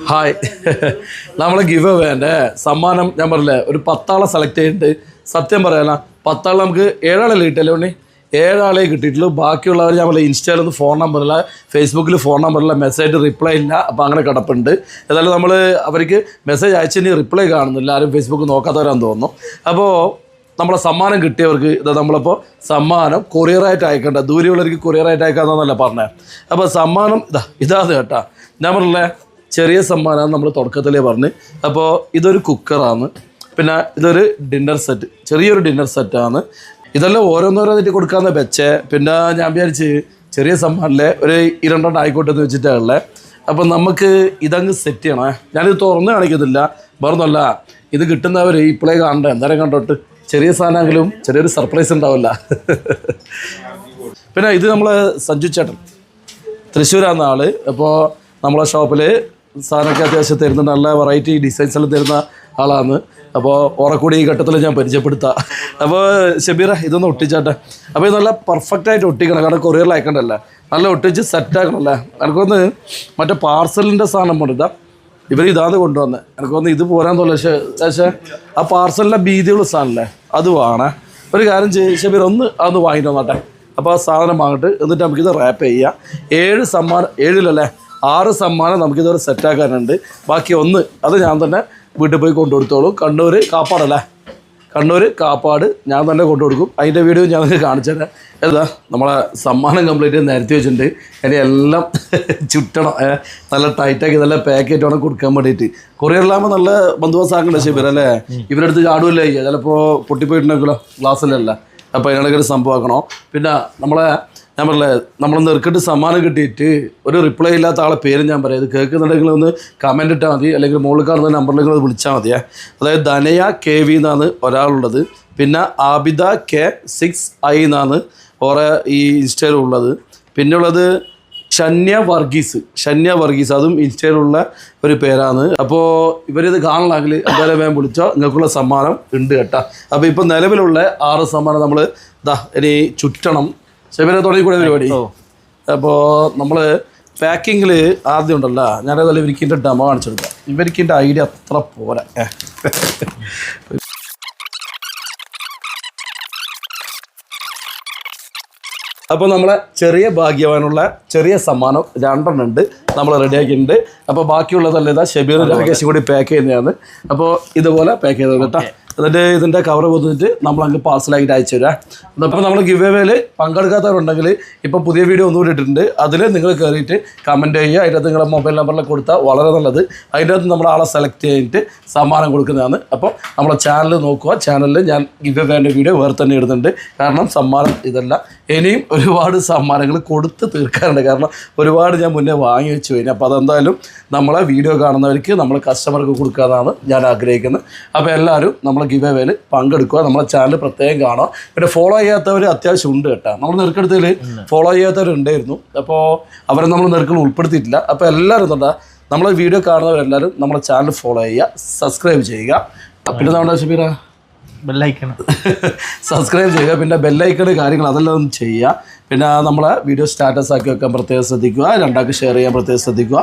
hi നമ്മളെ give അവേൻ്റെ സമ്മാനം ഞാൻ പറഞ്ഞില്ലേ ഒരു 10 ആളെ സെലക്ട് ചെയ്തിട്ട് സത്യം പറയാനാ 10 ആൾ നമുക്ക് 7 ആളല്ലേ കിട്ടിയല്ലേ ഉണ്ണി 7 ആളെ കിട്ടിയിട്ടുള്ളൂ ബാക്കിയുള്ളവർ നമ്മൾ ഇൻസ്റ്റയിലൊന്നും ഫോൺ നമ്പറില്ല ഫേസ്ബുക്കിൽ ഫോൺ നമ്പറില്ല മെസ്സേജ് റിപ്ലൈ ഇല്ല അപ്പോൾ അങ്ങനെ കിടപ്പുണ്ട് ഏതായാലും നമ്മൾ അവർക്ക് മെസ്സേജ് അയച്ചതിന് റിപ്ലൈ കാണുന്നില്ല ആരും ഫേസ്ബുക്ക് നോക്കാത്തവരാന്ന് തോന്നുന്നു അപ്പോൾ നമ്മളെ സമ്മാനം കിട്ടിയവർക്ക് ഇത് നമ്മളിപ്പോൾ സമ്മാനം കൊറിയറായിട്ട് അയക്കേണ്ട ദൂരെയുള്ളവർക്ക് കൊറിയറായിട്ട് അയക്കാമെന്നല്ല പറഞ്ഞത് അപ്പോൾ സമ്മാനം ഇതാണ് കേട്ടോ ഞാൻ പറഞ്ഞില്ലേ ചെറിയ സമ്മാനം നമ്മൾ തുടക്കത്തിലേ പറഞ്ഞ് അപ്പോൾ ഇതൊരു കുക്കറാണ് പിന്നെ ഇതൊരു ഡിന്നർ സെറ്റ് ചെറിയൊരു ഡിന്നർ സെറ്റാണ് ഇതെല്ലാം ഓരോന്നോരോന്നിട്ട് കൊടുക്കാമെന്ന് വെച്ചേ പിന്നെ ഞാൻ വിചാരിച്ച് ചെറിയ സമ്മാനല്ലേ ഒരു 2 ആയിക്കോട്ടെ എന്ന് വെച്ചിട്ടാണല്ലേ അപ്പോൾ നമുക്ക് ഇതങ്ങ് സെറ്റ് ചെയ്യണേ ഞാനിത് തുറന്ന് കാണിക്കുന്നില്ല പറഞ്ഞല്ല ഇത് കിട്ടുന്നവർ ഇപ്പോഴേ കാണണ്ടേ എന്തായാലും കണ്ടോട്ട് ചെറിയ സാധനമെങ്കിലും ചെറിയൊരു സർപ്രൈസ് ഉണ്ടാവില്ല പിന്നെ ഇത് നമ്മൾ സഞ്ജു ചേട്ടൻ തൃശ്ശൂരാണ് ആള് അപ്പോൾ നമ്മളെ ഷോപ്പിൽ സാധനമൊക്കെ അത്യാവശ്യം തരുന്ന നല്ല വെറൈറ്റി ഡിസൈൻസ് എല്ലാം തരുന്ന ആളാണ് അപ്പോൾ ഓറക്കൂടി ഈ ഘട്ടത്തിൽ ഞാൻ പരിചയപ്പെടുത്താം അപ്പോൾ ഷബീറ ഇതൊന്ന് ഒട്ടിച്ചാട്ടെ അപ്പോൾ ഇത് നല്ല പെർഫെക്റ്റായിട്ട് ഒട്ടിക്കണം കാരണം കൊറിയറിൽ അയക്കണ്ടല്ലേ നല്ല ഒട്ടിച്ച് സെറ്റാക്കണല്ലേ എനിക്കൊന്ന് മറ്റേ പാർസലിൻ്റെ സാധനം കൊണ്ടിട്ടാ ഇവർ ഇതാന്ന് കൊണ്ടുവന്നത് എനിക്കൊന്ന് ഇത് പോരാൻ തോന്നില്ല പക്ഷേ ആ പാർസലിൻ്റെ ഭീതിയുള്ള സാധനമല്ലേ അത് വേണേ ഒരു കാര്യം ഷബീർ അതൊന്ന് വാങ്ങിയിട്ട് വന്നോട്ടെ അപ്പോൾ ആ സാധനം വാങ്ങിട്ട് എന്നിട്ട് നമുക്കിത് റാപ്പ് ചെയ്യാം 7 സമ്മാനം 7 6 സമ്മാനം നമുക്കിതൊരു സെറ്റാക്കാനുണ്ട് ബാക്കി 1 അത് ഞാൻ തന്നെ വീട്ടിൽ പോയി കൊണ്ടുകൊടുത്തോളൂ കണ്ണൂർ കാപ്പാടല്ലേ കണ്ണൂർ കാപ്പാട് ഞാൻ തന്നെ കൊണ്ടുകൊടുക്കും അതിൻ്റെ വീഡിയോ ഞാൻ നിങ്ങൾക്ക് കാണിച്ചു തരാം ഏതാ നമ്മളെ സമ്മാനം കംപ്ലീറ്റ് നിരത്തി വെച്ചിട്ടുണ്ട് ഇനി എല്ലാം ചുറ്റണം നല്ല ടൈറ്റാക്കി നല്ല പാക്കറ്റ് വേണം കൊടുക്കാൻ വേണ്ടിയിട്ട് കൊറിയറിലാകുമ്പോൾ നല്ല ബന്ധുവസാക്കണ്ടേ ശിബിർ അല്ലേ ഇവരെടുത്ത് ചാടുമല്ലേ ചിലപ്പോൾ പൊട്ടിപ്പോയിട്ടുണ്ടെങ്കിലോ ഗ്ലാസ്സിലല്ല അപ്പോൾ അതിനിടയ്ക്ക് ഒരു സംഭവമാക്കണോ പിന്നെ ഞാൻ പറഞ്ഞില്ലേ നമ്മൾ നെറുക്കിട്ട് സമ്മാനം കിട്ടിയിട്ട് ഒരു റിപ്ലൈ ഇല്ലാത്ത ആളെ പേര് ഞാൻ പറയാം ഇത് കേൾക്കുന്നുണ്ടെങ്കിൽ ഒന്ന് കമൻറ്റ് ഇട്ടാൽ മതി അല്ലെങ്കിൽ മുകളിൽ കാണുന്ന നമ്പറിലേക്ക് ഒന്ന് വിളിച്ചാൽ മതിയേ അതായത് ധനയ KV എന്നാണ് ഒരാളുള്ളത് പിന്നെ ആബിദ K6I എന്നാണ് ഓരോ ഈ ഇൻസ്റ്റയിലുള്ളത് പിന്നെയുള്ളത് ഷന്യ വർഗീസ് അതും ഇൻസ്റ്റയിലുള്ള ഒരു പേരാണ് അപ്പോൾ ഇവരിത് കാണണമെങ്കിൽ എന്തായാലും വേഗം വിളിച്ചോ നിങ്ങൾക്കുള്ള സമ്മാനം ഉണ്ട് കേട്ടോ അപ്പോൾ ഇപ്പോൾ നിലവിലുള്ള 6 സമ്മാനം നമ്മൾ ഇനി ചുറ്റണം ശബിനെ തുടങ്ങിക്കൂടെ പരിപാടി അപ്പോൾ നമ്മൾ പാക്കിങ്ങിൽ ആദ്യം ഉണ്ടല്ലോ ഞാനതല്ല ഇവർക്കിൻ്റെ ഡെമോ കാണിച്ചെടുക്കാം ഇവർക്കിൻ്റെ ഐഡിയ അത്ര പോരാ അപ്പോൾ നമ്മളെ ചെറിയ ഭാഗ്യവാനുള്ള ചെറിയ സമ്മാനം 2 ഉണ്ട് നമ്മൾ റെഡിയാക്കിയിട്ടുണ്ട് അപ്പോൾ ബാക്കിയുള്ളതല്ല ഇതാ ഷബീർ രാകേഷും കൂടി പാക്ക് ചെയ്യുന്നതാണ് അപ്പോൾ ഇതുപോലെ പാക്ക് ചെയ്തത് കേട്ടോ എന്നിട്ട് ഇതിൻ്റെ കവർ പൊതിഞ്ഞിട്ട് നമ്മളങ്ങ് പാർസലായിട്ട് അയച്ചു തരാം അപ്പോൾ നമ്മൾ ഗിവ് അവേയിൽ പങ്കെടുക്കാത്തവരുണ്ടെങ്കിൽ ഇപ്പോൾ പുതിയ വീഡിയോ ഒന്നുകൂടി ഇട്ടിട്ടുണ്ട് അതിൽ നിങ്ങൾ കയറിയിട്ട് കമൻറ്റ് ചെയ്യുക അതിൻ്റെ അകത്ത് നിങ്ങളുടെ മൊബൈൽ നമ്പറിൽ കൊടുത്താൽ വളരെ നല്ലത് അതിൻ്റെ അകത്ത് നമ്മൾ ആളെ സെലക്ട് ചെയ്തിട്ട് സമ്മാനം കൊടുക്കുന്നതാണ് അപ്പോൾ നമ്മളെ ചാനൽ നോക്കുക ചാനലിൽ ഞാൻ ഗിവ് അവേൻ്റെ വീഡിയോ വേറെ തന്നെ ഇടുന്നുണ്ട് കാരണം സമ്മാനം ഇതല്ല ഇനിയും ഒരുപാട് സമ്മാനങ്ങൾ കൊടുത്ത് തീർക്കാറുണ്ട് കാരണം ഒരുപാട് ഞാൻ മുന്നേ വാങ്ങി വെച്ച് കഴിഞ്ഞു അപ്പോൾ അതെന്തായാലും നമ്മളെ വീഡിയോ കാണുന്നവർക്ക് നമ്മൾ കസ്റ്റമർക്ക് കൊടുക്കാനാണ് ഞാൻ ആഗ്രഹിക്കുന്നത് അപ്പോൾ എല്ലാവരും നമ്മൾ ഗിവ് അവേയിൽ പങ്കെടുക്കുക നമ്മളെ ചാനൽ പ്രത്യേകം കാണുക പിന്നെ ഫോളോ ചെയ്യാത്തവർ അത്യാവശ്യം ഉണ്ട് കേട്ടോ നമ്മൾ നെറുക്കെടുത്തതിൽ ഫോളോ ചെയ്യാത്തവരുണ്ടായിരുന്നു അപ്പോൾ അവരെ നമ്മൾ നെറുക്കൾ ഉൾപ്പെടുത്തിയിട്ടില്ല അപ്പോൾ എല്ലാവരും എന്താ നമ്മളെ വീഡിയോ കാണുന്നവരെല്ലാവരും നമ്മളെ ചാനൽ ഫോളോ ചെയ്യുക സബ്സ്ക്രൈബ് ചെയ്യുക പിന്നെ നമ്മുടെ ഷബീറ ബെല്ലൈക്കൺ സബ്സ്ക്രൈബ് ചെയ്യുക പിന്നെ ബെല്ലൈക്കണ് കാര്യങ്ങൾ അതെല്ലാം ഒന്ന് ചെയ്യുക പിന്നെ നമ്മളെ വീഡിയോ സ്റ്റാറ്റസ് ആക്കി വെക്കാൻ പ്രത്യേകം ശ്രദ്ധിക്കുക 2 ആൾക്ക് ഷെയർ ചെയ്യാൻ പ്രത്യേകം ശ്രദ്ധിക്കുക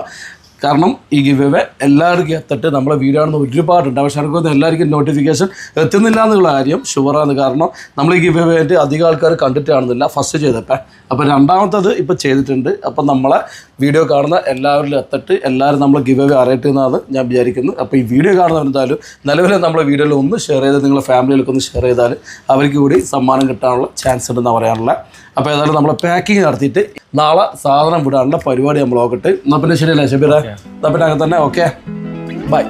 കാരണം ഈ ഗിവ് അവേ എല്ലാവർക്കും എത്തിട്ട് നമ്മളെ വീഡിയോ ആണെന്ന് ഒരുപാടുണ്ട് പക്ഷേ എനിക്കൊന്നും എല്ലാവർക്കും നോട്ടിഫിക്കേഷൻ എത്തുന്നില്ല എന്നുള്ള കാര്യം ഷുവറാണ് കാരണം നമ്മൾ ഈ ഗിവ് അവേൻ്റെ അധികം ആൾക്കാർ കണ്ടിട്ട് കാണുന്നില്ല ഫസ്റ്റ് ചെയ്തപ്പോൾ അപ്പോൾ രണ്ടാമത്തത് ഇപ്പോൾ ചെയ്തിട്ടുണ്ട് അപ്പോൾ നമ്മളെ വീഡിയോ കാണുന്ന എല്ലാവരിലും എത്തിട്ട് എല്ലാവരും നമ്മൾ ഗിവ് അവേ അറിയട്ടെ എന്നാണ് ഞാൻ വിചാരിക്കുന്നത് അപ്പോൾ ഈ വീഡിയോ കാണുന്നവരെന്തായാലും നിലവിലെ നമ്മളെ വീഡിയോയിൽ ഒന്ന് ഷെയർ ചെയ്ത് നിങ്ങളുടെ ഫാമിലിയിലൊക്കെ ഒന്ന് ഷെയർ ചെയ്താൽ അവർക്ക് കൂടി സമ്മാനം കിട്ടാനുള്ള ചാൻസ് ഉണ്ടെന്ന് പറയാനുള്ള അപ്പോൾ ഏതായാലും നമ്മൾ പാക്കിങ് നടത്തിയിട്ട് നാളെ സാധനം വിടാനുള്ള പരിപാടി നമ്മൾ നോക്കട്ടെ എന്നാൽ പിന്നെ ശരിയല്ലേ ഷബീറ എന്നാൽ പിന്നെ അങ്ങനെ തന്നെ ഓക്കെ ബൈ